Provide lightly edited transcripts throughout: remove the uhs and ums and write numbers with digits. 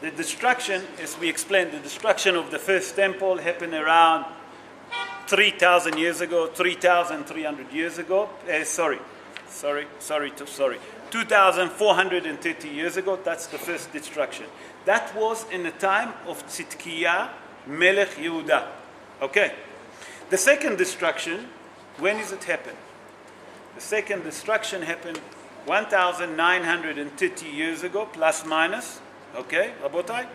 The destruction, as we explained, the destruction of the first temple happened around 3,000 years ago, 3,300 years ago. 2,430 years ago. That's the first destruction. That was in the time of Tzidkiah, Melech Yehuda. Okay. The second destruction, when does it happen? The second destruction happened 1,930 years ago, plus minus. Okay, Rabotai?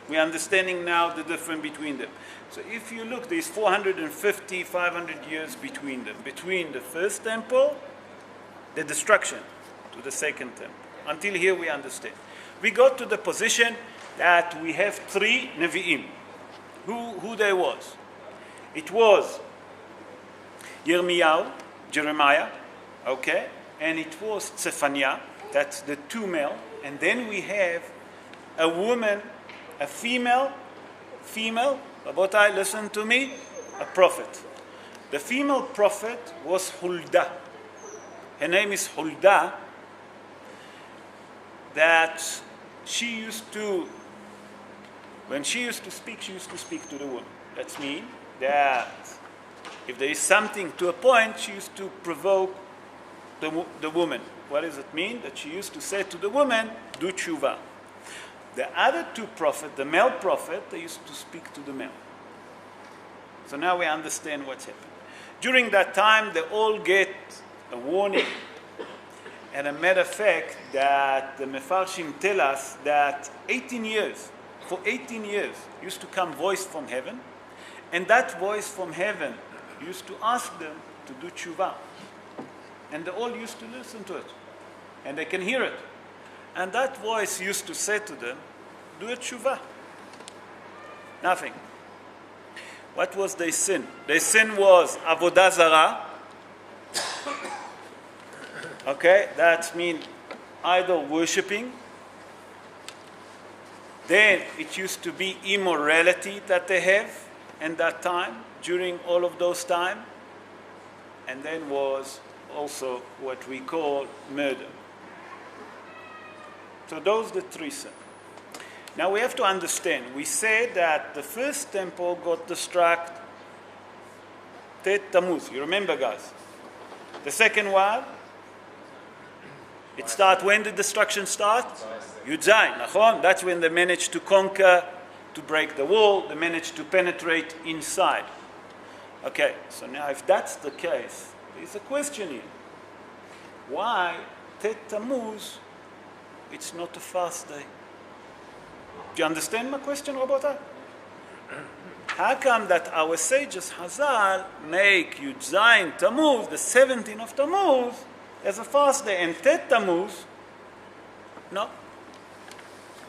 We're understanding now the difference between them. So if you look, there's 450, 500 years between them. Between the first temple, the destruction, to the second temple. Until here we understand. We got to the position that we have three Nevi'im. Who they was? It was Jeremiah, okay? And it was Zephaniah, that's the two male. And then we have a woman, a female, Rabotai, listen to me, a prophet. The female prophet was Huldah. Her name is Huldah, that she used to, when she used to speak to the woman. That means that if there is something to a point, she used to provoke the woman. What does it mean? That she used to say to the woman, do tshuva. The other two prophets, the male prophet, they used to speak to the male. So now we understand what's happened. During that time, they all get a warning. And a matter of fact, that the Mefarshim tell us that for 18 years, used to come voice from heaven. And that voice from heaven used to ask them to do tshuva. And they all used to listen to it. And they can hear it. And that voice used to say to them, do a tshuva. Nothing. What was their sin? Their sin was avodah zarah. Okay, that means idol worshipping. Then it used to be immorality that they have in that time, during all of those time. And then was also what we call murder. So those are the three sins. Now we have to understand, we said that the first temple got destroyed Tet Tammuz. You remember, guys? The second one, it starts, when the destruction starts? Yud Zayin, nachon? That's when they managed to conquer, to break the wall, they managed to penetrate inside. Okay, so now if that's the case, there's a question here. Why Tet Tammuz, it's not a fast day? Do you understand my question, Rabotai? How come that our sages Hazal make Yud Zayin Tammuz, the 17th of Tammuz, as a fast day, and Tet Tammuz, no?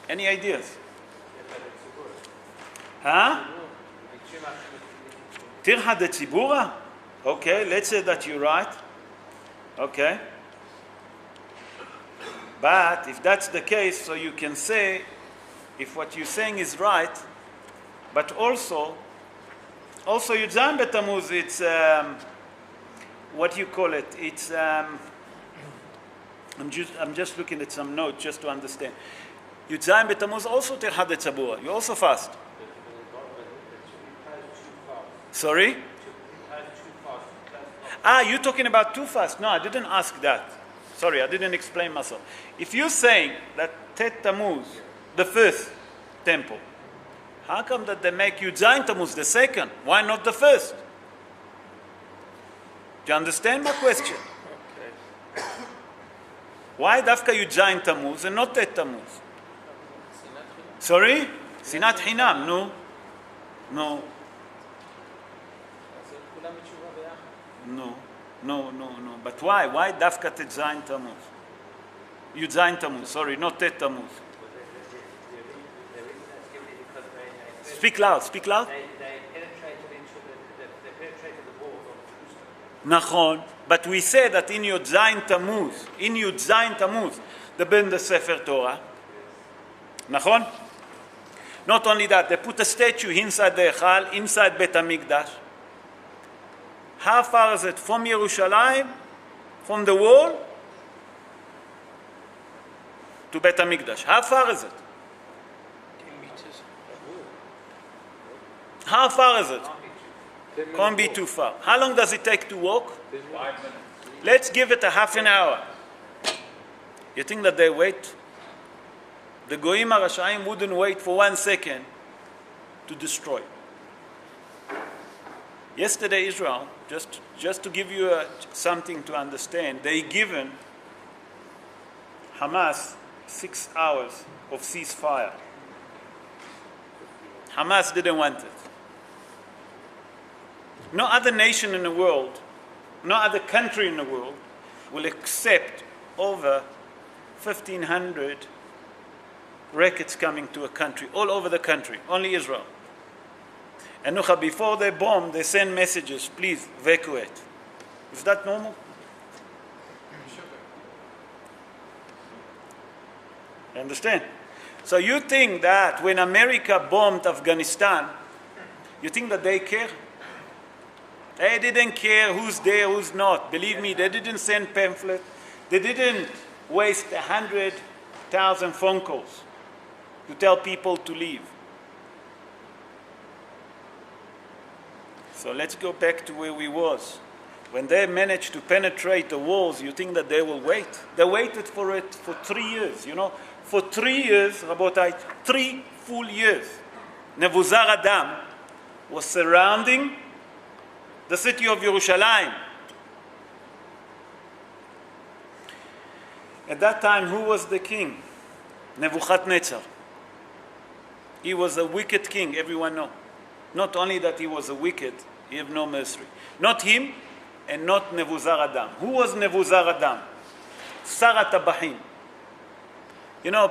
Any ideas? Huh? Tirha de Tzibura? Okay, let's say that you're right. Okay. But if that's the case, so you can say, if what you're saying is right, but also Yud Zayin B'Tammuz, it's, what do you call it? It's, I'm just looking at some notes just to understand. Yud Zayin B'Tammuz also Tirha de Tzibura. You also fast. Sorry? You're talking about two fasts. No, I didn't ask that. Sorry, I didn't explain myself. If you're saying that Tet Tammuz, the first temple, how come that they make Yud Zayin Tammuz the second? Why not the first? Do you understand my question? Okay. Why Dafka Yud Zayin Tammuz and not Tet Tammuz? Sorry? Sinat Hinam, no. No. No. But why? Why Dafka Tet Zayin Tammuz? Yud Zayin Tammuz, sorry, not Tet Tammuz. Speak loud. They penetrated the walls of Nachon. Jerusalem. But we say that in Yud Zayin Tammuz, they burn the Sefer Torah. Nachon? Not only that, they put a statue inside the Echal, inside Bet HaMikdash. How far is it from Yerushalayim, from the wall, to Bet HaMikdash? How far is it? How far is it? Can't be too. Can't be too far. How long does it take to walk? 5 minutes. Let's give it a half an hour. You think that they wait? The Goyim HaRasha'im wouldn't wait for 1 second to destroy. Yesterday, Israel, just to give you something to understand, they given Hamas 6 hours of ceasefire. Hamas didn't want it. No other nation in the world, no other country in the world will accept over 1,500 rockets coming to a country, all over the country, only Israel. And before they bomb, they send messages, please evacuate. Is that normal? You understand? So you think that when America bombed Afghanistan, you think that they care? They didn't care who's there, who's not. Believe me, they didn't send pamphlets. They didn't waste 100,000 phone calls to tell people to leave. So let's go back to where we was. When they managed to penetrate the walls, you think that they will wait? They waited for it for 3 years, For 3 years, Rabotai, 3 full years, Nebuchadnezzar was surrounding the city of Jerusalem. At that time, who was the king? Nebuchadnezzar. He was a wicked king, everyone knows. Not only that he was a wicked, he had no mercy. Not him and not Nebuchadnezzar. Who was Nebuchadnezzar? Sarat Tabahim.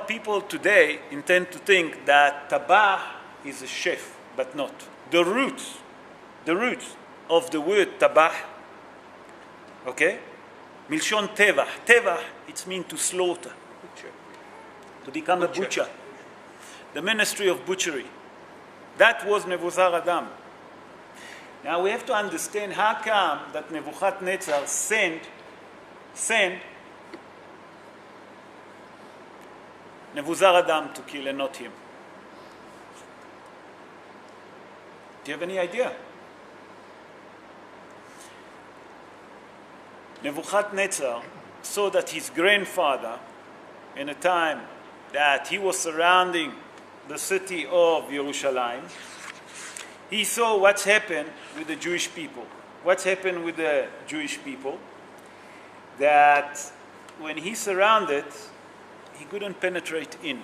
People today intend to think that Tabah is a chef, but not. The roots of the word Tabah, okay? Milshon Tevah. Tevah, it means to slaughter. Butcher. To become a butcher. The ministry of butchery. That was Nebuchadnezzar. Now we have to understand how come that Nebuchadnezzar sent Nebuchadnezzar to kill and not him. Do you have any idea? Nebuchadnezzar saw that his grandfather, in a time that he was surrounding the city of Jerusalem, he saw what's happened with the Jewish people. What's happened with the Jewish people? That when he surrounded, he couldn't penetrate in.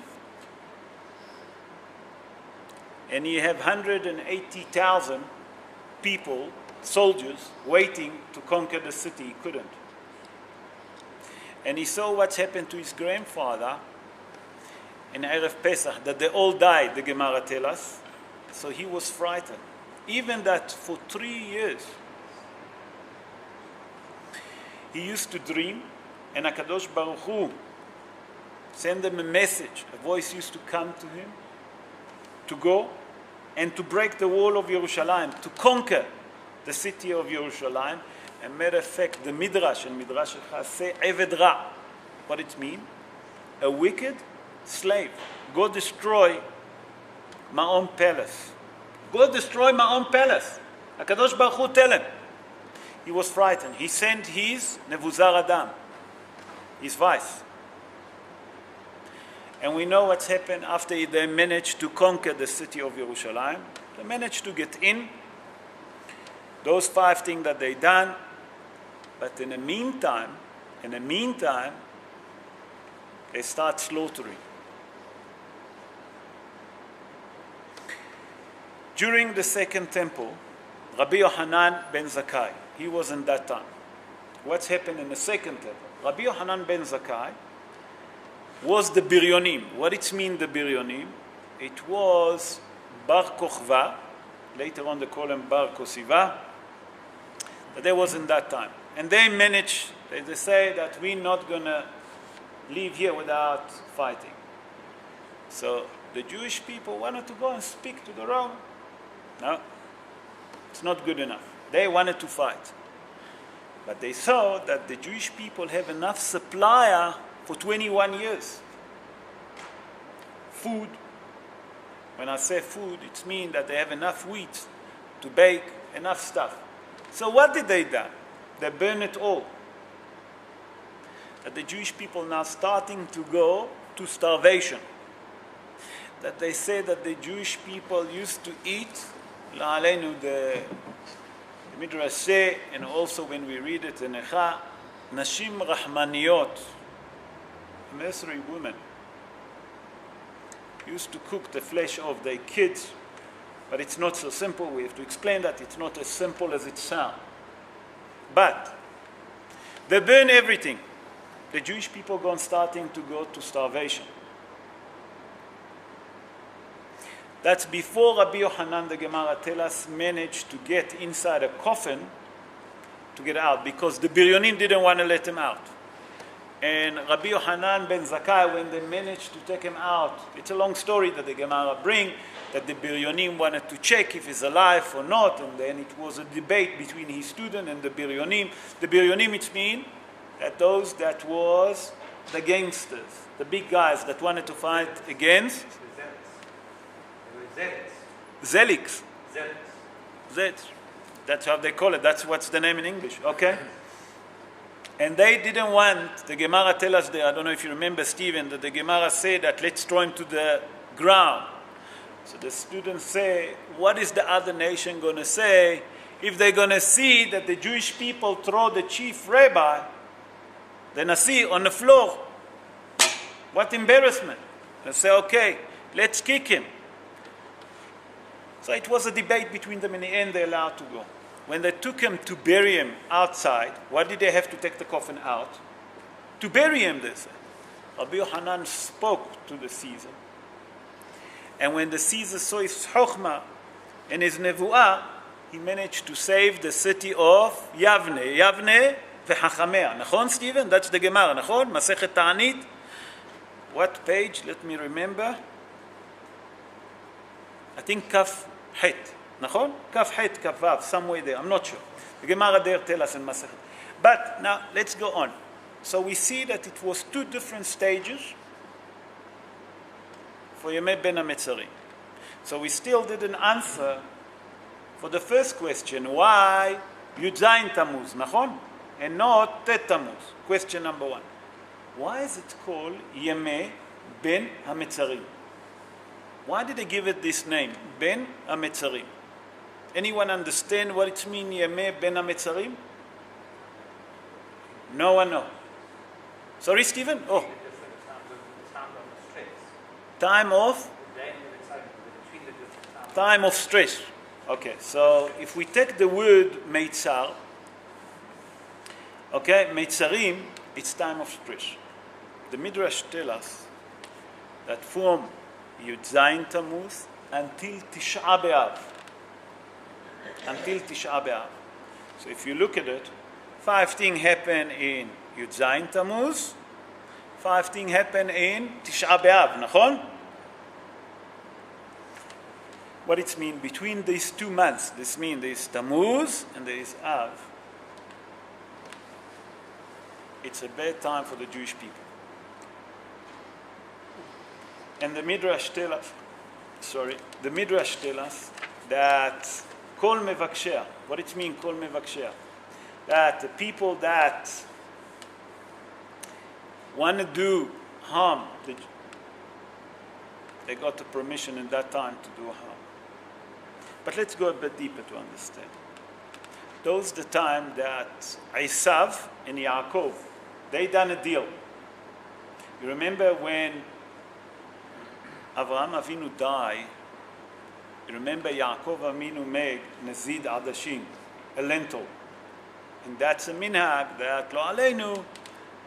And you have 180,000 people, soldiers, waiting to conquer the city. He couldn't. And he saw what's happened to his grandfather in Erev Pesach, that they all died, the Gemara tells us. So he was frightened. Even that for 3 years, he used to dream, and HaKadosh Baruch Hu send him a message. A voice used to come to him to go and to break the wall of Jerusalem, to conquer the city of Jerusalem. And matter of fact, the Midrash, and Midrash say Eved Ra. What it means? A wicked slave. Go destroy my own palace. Go destroy my own palace. HaKadosh Baruch Hu tell him. He was frightened. He sent his Nebuchadnezzar, his vice. And we know what's happened after they managed to conquer the city of Jerusalem. They managed to get in. Those 5 things that they done. But in the meantime, they start slaughtering. During the second temple, Rabbi Yohanan ben Zakkai, he was in that time. What's happened in the second temple? Rabbi Yohanan ben Zakkai was the Biryonim. What it means, the Biryonim? It was Bar Kochva, later on they call him Bar Kosiva, but they was in that time. And they managed, they say that we're not going to leave here without fighting. So the Jewish people wanted to go and speak to the Rome. No, it's not good enough. They wanted to fight. But they saw that the Jewish people have enough supplier for 21 years. Food, When I say food, it means that they have enough wheat to bake enough stuff. So what did they do? They burn it all. That the Jewish people now starting to go to starvation. That they say that the Jewish people used to eat, la'aleinu, the Midrash say, and also when we read it in Echa, Nashim Rahmaniyot, Mesri women, used to cook the flesh of their kids, but it's not so simple. We have to explain that it's not as simple as it sounds. But they burn everything. The Jewish people starting to go to starvation. That's before Rabbi Yochanan, the Gemara tell us, managed to get inside a coffin to get out, because the Biryonim didn't want to let him out. And Rabbi Yochanan ben Zakkai, when they managed to take him out, it's a long story that the Gemara bring, that the Biryonim wanted to check if he's alive or not, and then it was a debate between his student and the Biryonim. The Biryonim, it means that those that was the gangsters, the big guys that wanted to fight against Zeliks. Zeliks. That's how they call it. That's what's the name in English. Okay? And they didn't want, the Gemara tell us there, I don't know if you remember, Stephen, that the Gemara said that let's throw him to the ground. So the students say, what is the other nation going to say if they're going to see that the Jewish people throw the chief rabbi, the Nasi, on the floor? What embarrassment. They say, okay, let's kick him. So it was a debate between them. In the end, they allowed to go. When they took him to bury him outside, why did they have to take the coffin out? To bury him, they said. Rabbi Yochanan spoke to the Caesar. And when the Caesar saw his chokhmah and his nevuah, he managed to save the city of Yavne. Yavne v'chachamea. Nachon, Stephen? That's the Gemara. Nachon? Masechet Ta'anit. What page? Let me remember. I think Kaf Het. Nachon? Kaf Het, Kaf Vav, somewhere there. I'm not sure. The Gemara there tell us in Masechet. But now, let's go on. So we see that it was two different stages for Yemei Ben HaMetzarim. So we still didn't answer for the first question, why Yud Zayin Tammuz, Nachon? And not Tet Tammuz. Question number one. Why is it called Yemei Ben HaMetzarim? Why did they give it this name, Ben HaMetzarim? Anyone understand what it means, Yemei Ben HaMetzarim? No one knows. Sorry, Stephen? Oh. Time of stress. Okay, so if we take the word Meitzar, okay, Meitzarim, it's time of stress. The Midrash tells us that from Yud Zayin Tammuz until Tisha B'Av. Until Tisha B'Av. So if you look at it, 5 things happen in Yud Zayin Tammuz, 5 things happen in Tisha B'Av, Nachon? What it means between these 2 months, this means there is Tammuz and there is Av. It's a bad time for the Jewish people. And the Midrash tell us, that Kol Mevakshea, what it means, Kol Mevakshea? That the people that want to do harm, they got the permission in that time to do harm. But let's go a bit deeper to understand. Those the time that Esav and Yaakov, they done a deal. You remember when Avraham Avinu died, you remember Yaakov Avinu made Nazid Adashim, a lentil. And that's a minhag that Lo Aleinu,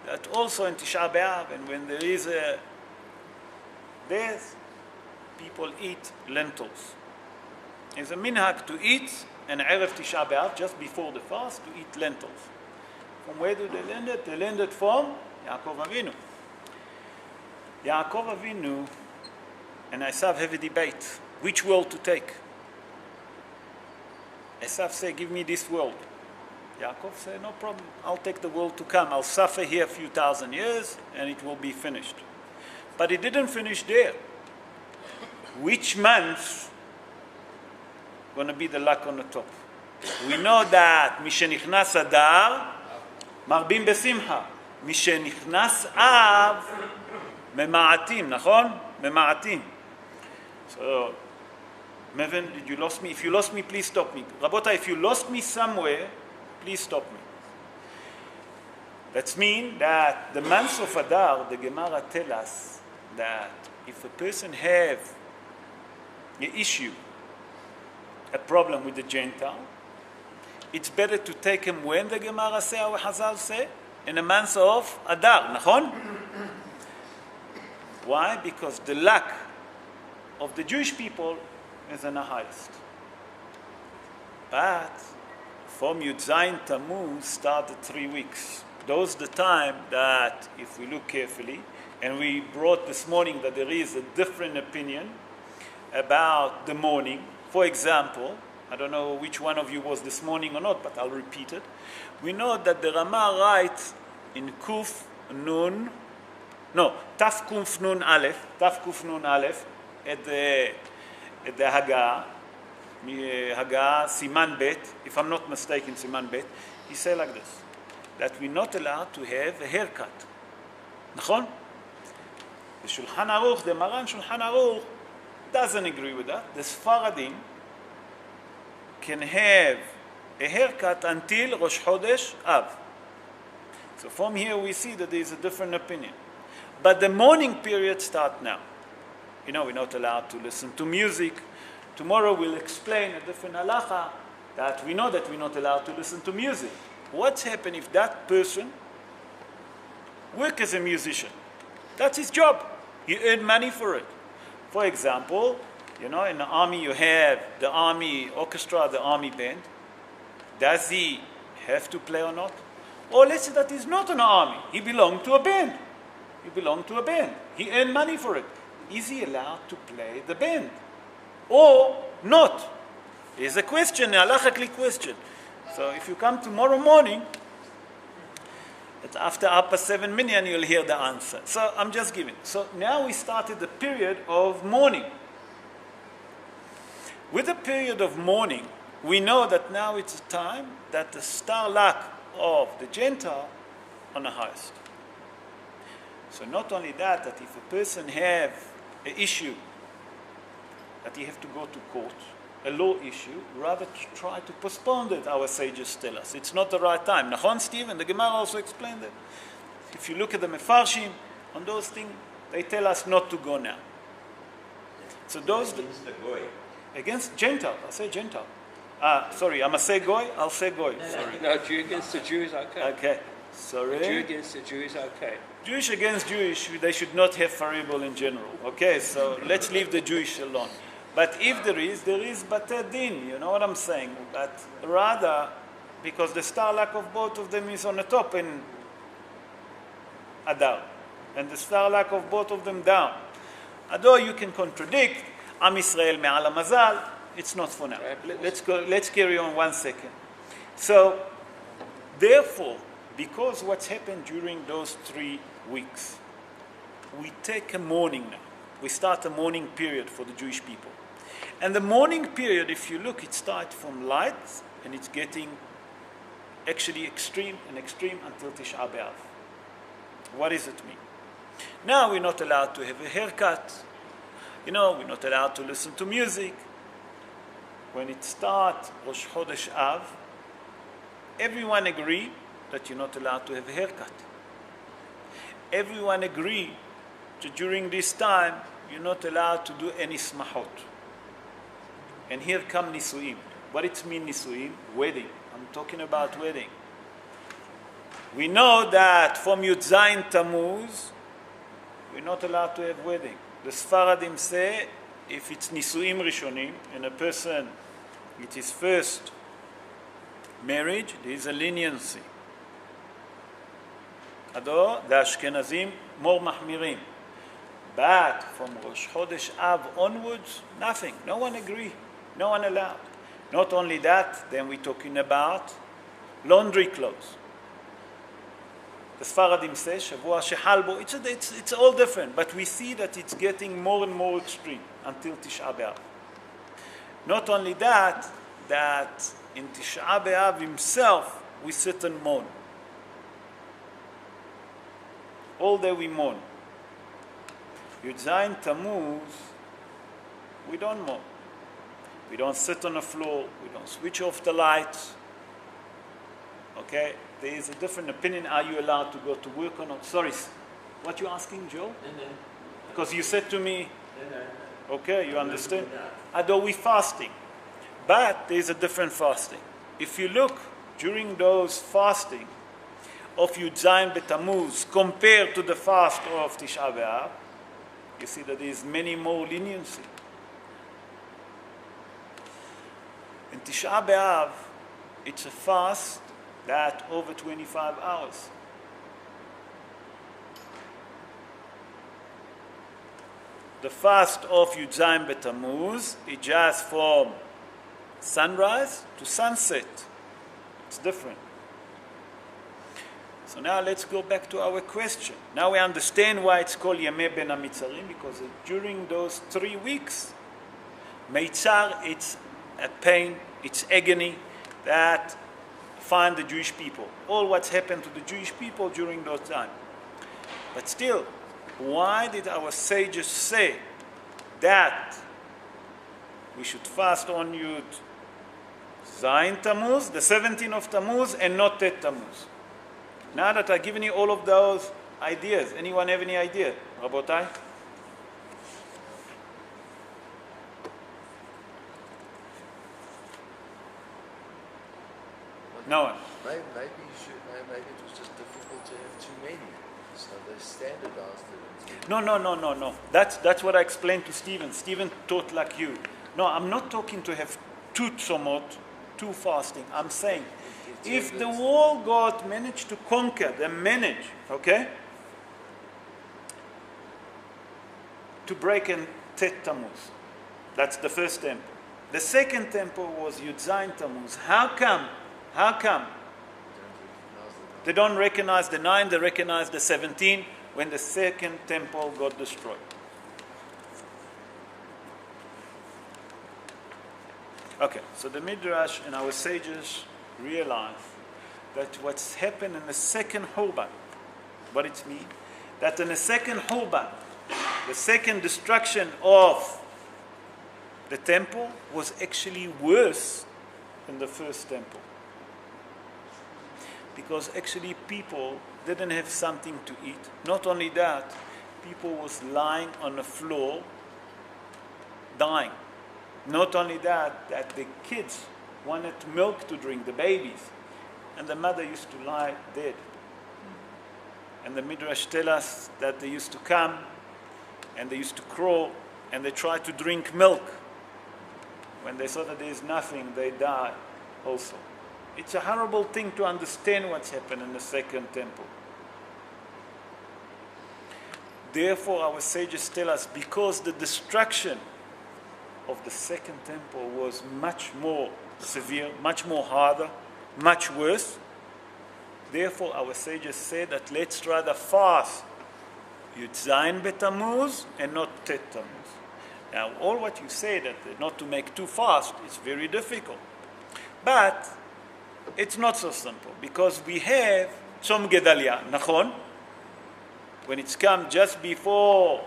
that also in Tisha B'Av, and when there is a death, people eat lentils. It's a minhag to eat an Erev Tisha B'Av, just before the fast, to eat lentils. From where do they learn it? They learned it from Yaakov Avinu. Yaakov Avinu and Esav have a debate. Which world to take? Esav say, give me this world. Yaakov say, no problem. I'll take the world to come. I'll suffer here a few thousand years and it will be finished. But it didn't finish there. which month going to be the luck on the top. We know that משנכנס אדר מרבים בשמחה. משנכנס אב ממעטים, נכון? ממעטים. So, Mevin, did you lost me? If you lost me, please stop me. Rabota, if you lost me somewhere, please stop me. That means that the month of Adar, the Gemara tell us that if a person have an issue, a problem with the Gentile, it's better to take him when the Gemara say, or Hazal say, in the month of Adar, nachon? Why? Because the luck of the Jewish people is in the highest. But from Yud Zayin Tammuz started 3 weeks. Those the time that, if we look carefully, and we brought this morning that there is a different opinion about the morning. For example, I don't know which one of you was this morning or not, but I'll repeat it. We know that the Rama writes in Taf Kuf Nun Aleph, at the Haggah, Siman Bet, if I'm not mistaken, Siman Bet, he said like this, that we're not allowed to have a haircut. נכון? The Shulchan Aruch, the Maran Shulchan Aruch, doesn't agree with that. The Sfaradim can have a haircut until Rosh Chodesh Av. So from here we see that there is a different opinion. But the mourning period starts now. You know, we're not allowed to listen to music. Tomorrow we'll explain a different halacha that we know that we're not allowed to listen to music. What's happened if that person works as a musician? That's his job. He earned money for it. For example, you know, in the army you have the army orchestra, the army band. Does he have to play or not? Or let's say that he's not an army. He belonged to a band. He earned money for it. Is he allowed to play the band? Or not? It's a question, a halachically question. So if you come tomorrow morning, after upper 7 million, you'll hear the answer. So I'm just giving. So now we started the period of mourning. With the period of mourning, we know that now it's a time that the star luck of the Gentile on the highest. So not only that, that if a person have an issue that he have to go to court, a law issue, rather to try to postpone it, our sages tell us. It's not the right time. Nachon, Stephen, the Gemara also explained that. If you look at the Mefarshim, on those things, they tell us not to go now. So those... Against the Goy. Against Gentile. I say Gentile. Sorry, I'm going to say Goy? I'll say Goy. Sorry. No, Jew against the Jews, okay. Okay. Sorry. Jew against the Jews, okay. Jewish against Jewish, they should not have faribol in general. Okay, so let's leave the Jewish alone. But if there is Batei Din, you know what I'm saying? But rather, because the star luck of both of them is on the top in Adar, and the star luck of both of them down. Although you can contradict, Am Yisrael me'al Mazal, it's not for now. Let's carry on 1 second. So, therefore, because what's happened during those 3 weeks, we take a mourning now. We start a mourning period for the Jewish people. And the mourning period, if you look, it starts from light and it's getting actually extreme until Tisha B'Av. What does it mean? Now we're not allowed to have a haircut. You know, we're not allowed to listen to music. When it starts Rosh Chodesh Av, everyone agree that you're not allowed to have a haircut. Everyone agree that during this time you're not allowed to do any smahot. And here come nisuim. What it means nisuim? Wedding. I'm talking about wedding. We know that from Yud Zayin Tammuz, we're not allowed to have wedding. The Sfaradim say, if it's nisuim rishonim, and a person, it is first marriage, there is a leniency. Although the Ashkenazim more mahmirim. But from Rosh Chodesh Av onwards, nothing. No one agree. No one allowed. Not only that, then we're talking about laundry clothes. the Sfaradim say, Shavua shehal bo, it's all different, but we see that it's getting more and more extreme until Tisha B'Av. Not only that in Tisha B'Av himself, we sit and mourn. All day we mourn. Yud Zayin Tammuz, we don't mourn. We don't sit on the floor. We don't switch off the lights. Okay? There is a different opinion. Are you allowed to go to work or not? Sorry. What you asking, Joe? Because you said to me, okay, you understand? Although we're fasting. But there is a different fasting. If you look during those fasting of Yud Zayin B'Tammuz compared to the fast of Tisha B'Av, you see that there is many more leniency. In Tisha B'Av, it's a fast that over 25 hours. The fast of Yud Zayin B'Tammuz is just from sunrise to sunset. It's different. So now let's go back to our question. Now we understand why it's called Yemei Ben HaMitzarim, because during those 3 weeks, Meitzar, it's a pain, it's agony that find the Jewish people. All what's happened to the Jewish people during those time. But still, why did our sages say that we should fast on Yud Zayin Tammuz, the 17th of Tammuz, and not Tet Tammuz? Now that I've given you all of those ideas, anyone have any idea? Rabotai? No one. Maybe it was just difficult to have too many, so they standardized it. No. That's what I explained to Stephen. Stephen taught like you. No, I'm not talking to have two tzomot, two fasting. I'm saying, if the whole God managed to conquer, okay, to break in Tet Tammuz. That's the first temple. The second temple was Yud Zayin Tammuz. How come? They don't recognize the 9, they recognize the 17 when the second temple got destroyed. Okay, so the Midrash and our sages realize that what's happened in the second Churban, what it means, that in the second Churban, the second destruction of the temple was actually worse than the first temple. Because actually people didn't have something to eat. Not only that, people was lying on the floor, dying. Not only that the kids wanted milk to drink, the babies, and the mother used to lie dead. And the Midrash tell us that they used to come and they used to crawl and they tried to drink milk. When they saw that there is nothing, they die also. It's a horrible thing to understand what's happened in the second temple. Therefore, our sages tell us, because the destruction of the second temple was much more severe, much more harder, much worse, therefore our sages say that let's rather fast Yud Zayin B'Tammuz and not Tet Tammuz. Now, all what you say that not to make too fast is very difficult. But it's not so simple, because we have Tzom Gedalia, Nachon, when it's come just before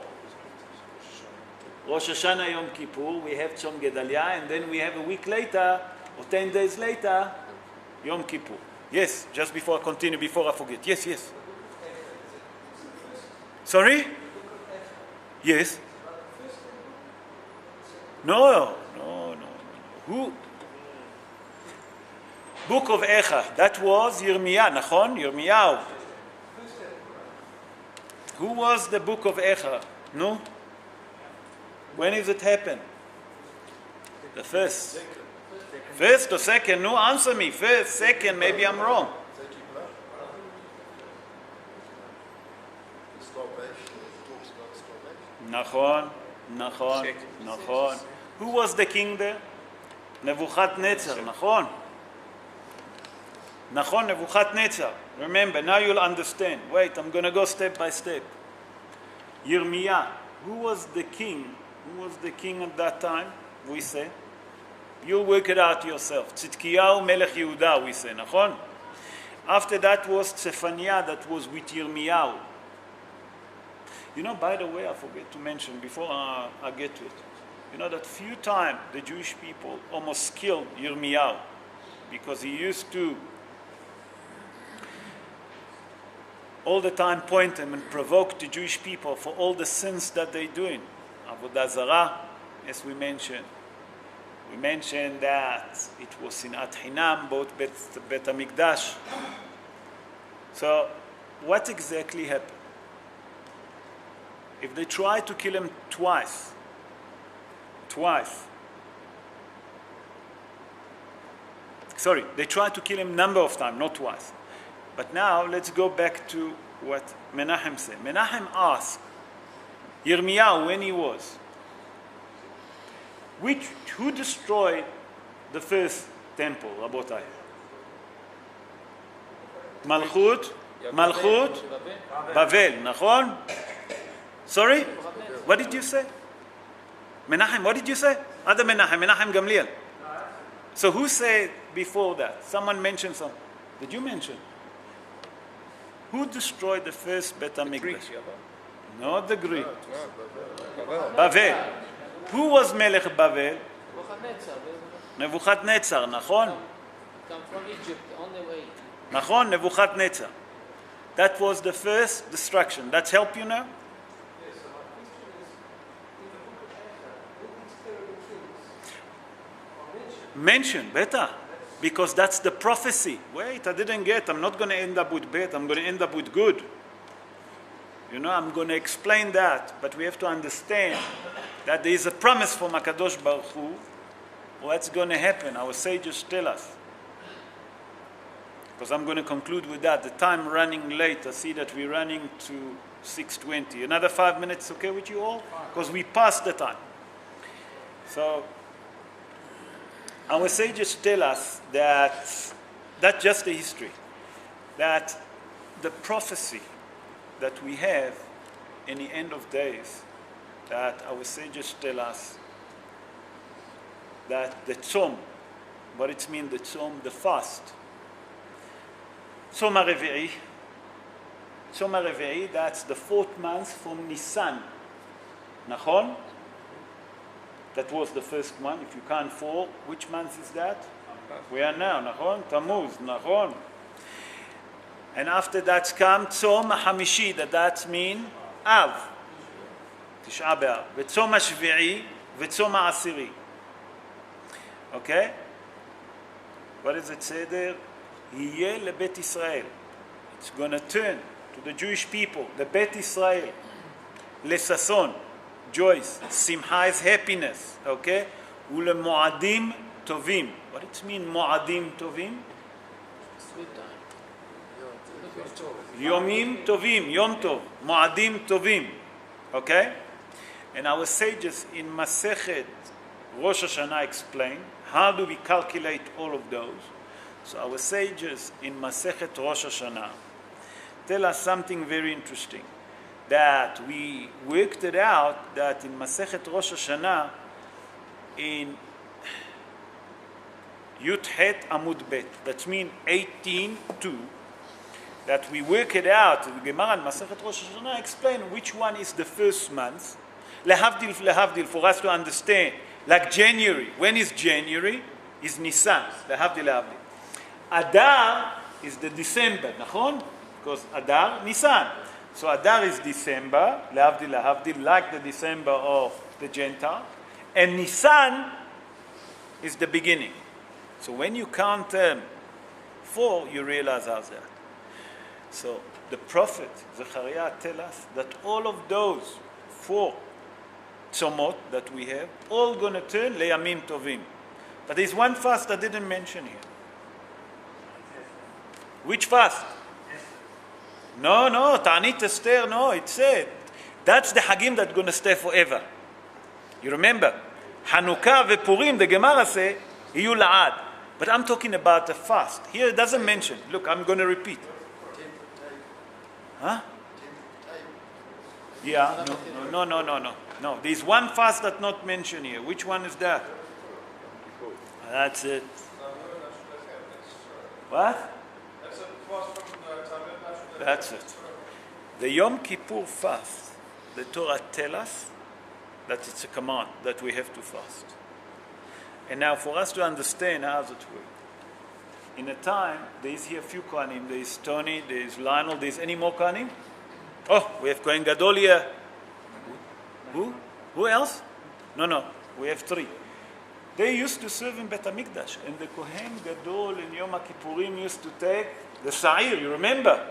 Rosh Hashanah Yom Kippur, we have Tzom Gedalia, and then we have a week later, or 10 days later, Yom Kippur. Yes, just before I continue, before I forget. Yes. Sorry? Yes. No. Who? Book of Echa. That was Yirmiyah, Nachon? Yirmiyahu. Who was the book of Echa? No? When is it happen? The first. First or second? No, answer me. First, second, maybe I'm wrong. Nachon. Who was the king there? Nebuchadnezzar, Nachon. Nachon, Nebuchadnezzar. Remember, now you'll understand. Wait, I'm going to go step by step. Yirmiyah. Who was the king? Who was the king at that time? We say. You'll work it out yourself. Tzidkiyahu Melech Yehuda, we say. Nachon? After that was Tzefaniah, that was with Yirmiyahu. You know, by the way, I forget to mention before I get to it. You know that few times the Jewish people almost killed Yirmiyahu because he used to all the time point them and provoke the Jewish people for all the sins that they're doing. Avodah Zarah, as we mentioned. We mentioned that it was Sinat Hinam, both Bet HaMikdash. So, what exactly happened? If they tried to kill him twice, sorry, they tried to kill him number of times, not twice. But now, let's go back to what Menachem said. Menachem asked Yirmiyahu when he was, who destroyed the first temple, Rabotai? Malchut, Bavel, Nachon? Sorry? What did you say? Menachem, what did you say? Other Menachem Gamliel. So who said before that? Someone mentioned something. Did you mention? Who destroyed the first Bet HaMikdash? Not the Greek. Bavel. Who was Melech Bavel? Nebuchadnezzar, Nachon? Come from Egypt on the way. Nachon, Nebuchadnezzar. That was the first destruction. That help you now? Mention, better. Because that's the prophecy. Wait, I didn't get. I'm not going to end up with bet. I'm going to end up with good. You know, I'm going to explain that. But we have to understand that there is a promise from HaKadosh Baruch Hu. What's going to happen? Our sages tell us. Because I'm going to conclude with that. The time running late. I see that we're running to 6:20. Another 5 minutes, okay with you all? Because we passed the time. So, our sages tell us that that's just the history. That the prophecy that we have in the end of days, that our sages tell us that the tzom, what it means, the tzom, the fast, tzom HaRevi'i, that's the 4th month from Nisan. Nachon? That was the first one. If you count 4, which month is that? We are now, Nachon? Tammuz, Nachon. And after that comes Tzom HaHamishi, that means Av. Tisha B'Av. V'Tzom HaShvi'i, V'Tzom HaAsiri. Okay? What does it say there? Yeh lebet Israel. It's going to turn to the Jewish people, the Bet Israel. Lesason. Joyce, Simcha is happiness, okay? Ule Moadim Tovim. What does it mean, Moadim Tovim? Good time. Yomim Tovim, Yom Tov, Moadim Tovim, okay? And our sages in Masechet Rosh Hashanah explain how do we calculate all of those. So our sages in Masechet Rosh Hashanah tell us something very interesting. That we worked it out that in Masechet Rosh Hashanah, in Yud Het Amud Bet, that means 18:2, that we work it out. The Gemara in Masechet Rosh Hashanah explain which one is the first month. Lehavdil, for us to understand. Like January. When is January? Is Nisan. Lehavdil. Adar is the December, nachon? Because Adar, Nisan. So Adar is December, lehavdil, like the December of the Gentile. And Nisan is the beginning. So when you count 4, you realize how's that. So the prophet Zechariah tells us that all of those 4 tzomot that we have, all going to turn leyamim tovim. But there's one fast I didn't mention here. Which fast? No, Ta'anit Esther, no, it said. That's the Hagim that's going to stay forever. You remember? Hanukkah and Purim, the Gemara say, Iyu la'ad. But I'm talking about a fast. Here it doesn't mention. Look, I'm going to repeat. Huh? Yeah, no. There's one fast that's not mentioned here. Which one is that? That's it. What? That's it. The Yom Kippur fast, the Torah tells us that it's a command that we have to fast. And now for us to understand how does it work. In a time, there is here a few Kohanim. There is Tony, there is Lionel, there is any more Kohanim? Oh, we have Kohen Gadol here. Who? Who else? No, we have 3. They used to serve in Bet HaMikdash, and the Kohen Gadol in Yom Kippurim used to take the Sa'ir, you remember?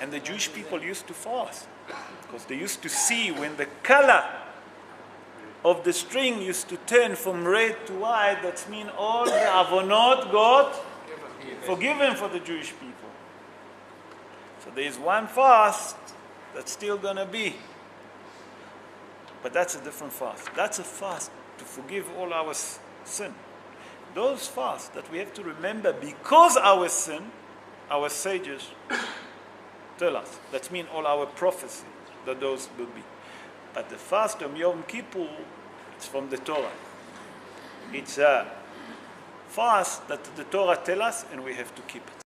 And the Jewish people used to fast, because they used to see when the color of the string used to turn from red to white, that means all the avonot got forgiven for the Jewish people. So there is one fast that's still going to be. But that's a different fast. That's a fast to forgive all our sin. Those fasts that we have to remember because our sin, our sages tell us. That means all our prophecy that those will be. But the fast of Yom Kippur, it's from the Torah. It's a fast that the Torah tells us and we have to keep it.